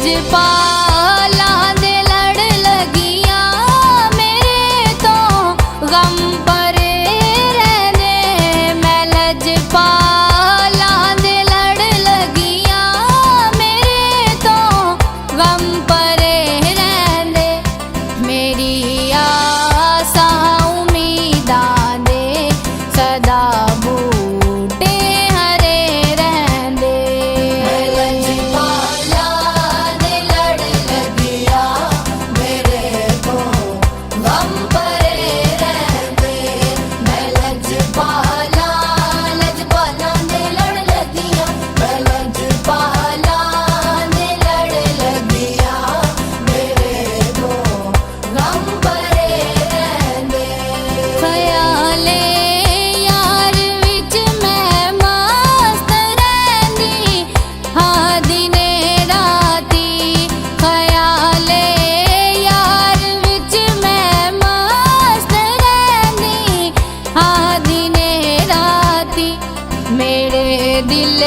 लजपाला दे लड़ लगियां मेरे तो गम परे रहने। मैं लजपाला दे लड़ लगियां मेरे तो गम परे रहने। मेरी आसा उम्मीदां दे सदा बूटे हरे रहंदे। लजपाला दे लड़ लगियां मेरे तो गम परे रहंदे। मैं लजपाला दे लड़ लगियां मैं लजपाला दे लड़ लगियां मेरे तो गम परे रहंदे। ख्याले यार विच मैं मस्त रहंदी हाँ दिने राती। ख्याले यार विच मैं मस्त रहंदी हाँ दिने राती। मेरे दिल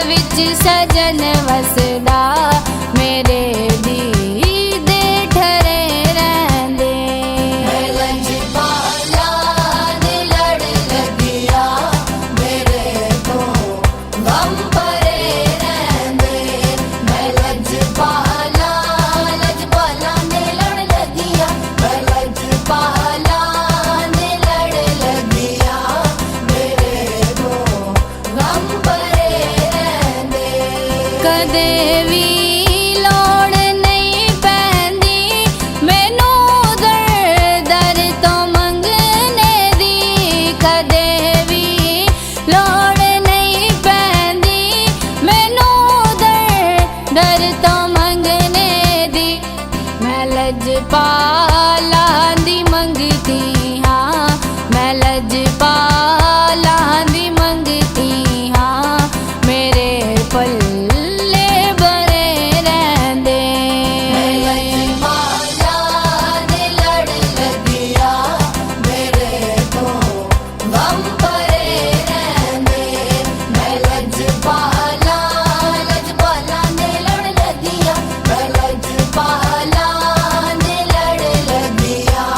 विच सजन वसदा मेरे दीदे ठरे रहंदे। लजपाला दे लड़ लगियां मेरे तो गम परे रहंदे। मैं लजपाला दे लड़ लगियां मैं लजपाला दे लड़ लगियां मेरे तो गम परे रहंदे। कदे भी लोड़ नहीं पैंदी मैनू दर दर तो मंगने दी। कदे भी लोड़ नहीं पैंदी मैनू दर दर तो मंगने दी। मैं लजपाला दी मंगती हाँ मैं लजपाला दी मंगती हाँ मेरे पल्ले बरे रहंदे। लजपाला दे लड़ लगियां मेरे तो गम परे रहंदे। मैं लजपाला दे लड़ लगियां मैं लजपाला दे लड़ लगियां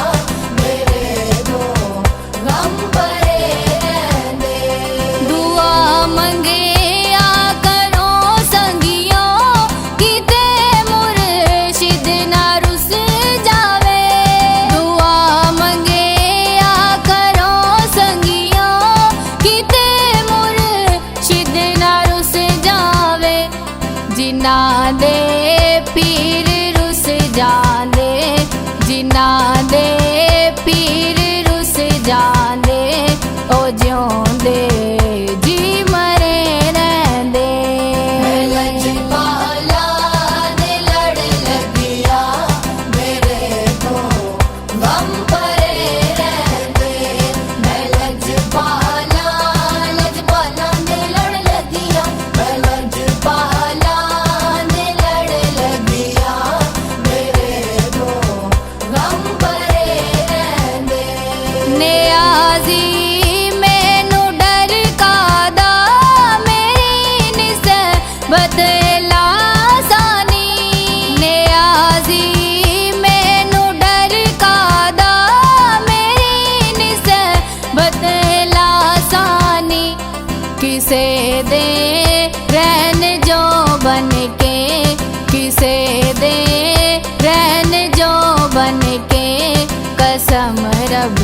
मेरे तो गम परे रहंदे। दुआ मंगिया करो संगियों किते मुर्शिद ना रुस जावे। दुआ मंगिया करो संगियों किते मुर्शिद ना रुस जावे। जिन्ना दे पीर रुस जांदे जिन्ना दे पीर रुस जांदे ओ जिਉਂਦੇ जी मरे रहंदे। लजपाला दे लड़ लगियां मेरे तो गम परे रहंदे। मैं लजपाला दे लड़ लगियां मैं लजपाला दे लड़ लगियां मेरे तो गम परे रहंदे। नियाज़ी मैनू डर कादा मेरी निस्बत लासानी। नियाज़ी मैनू डर कादा मेरी निस्बत लासानी। किसे दे रहन जो बन के किसे दे रहन जो बन के कसम रब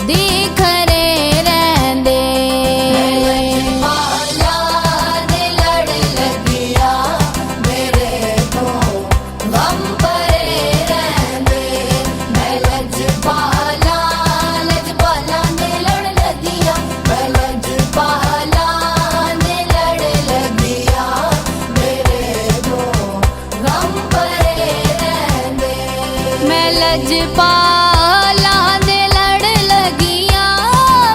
दी खरे रहंदे। लजपाला दे लड़ लगियां मेरे तो गम परे रहंदे। मैं लजपाला दे लड़ लगियां मैं लजपाला दे लड़ लगियां मेरे तो गम परे रहंदे। मैं लजपाला दे लड़ लगियां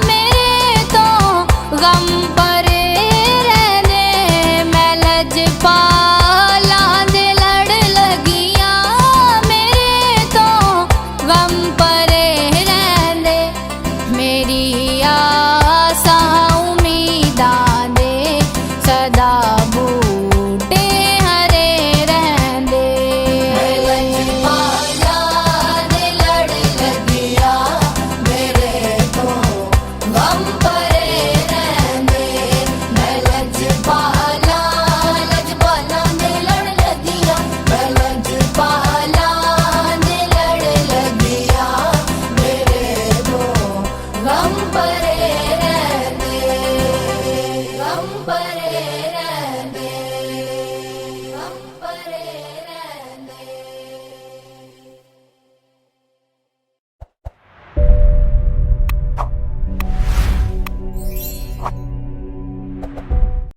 मेरे तो गम पर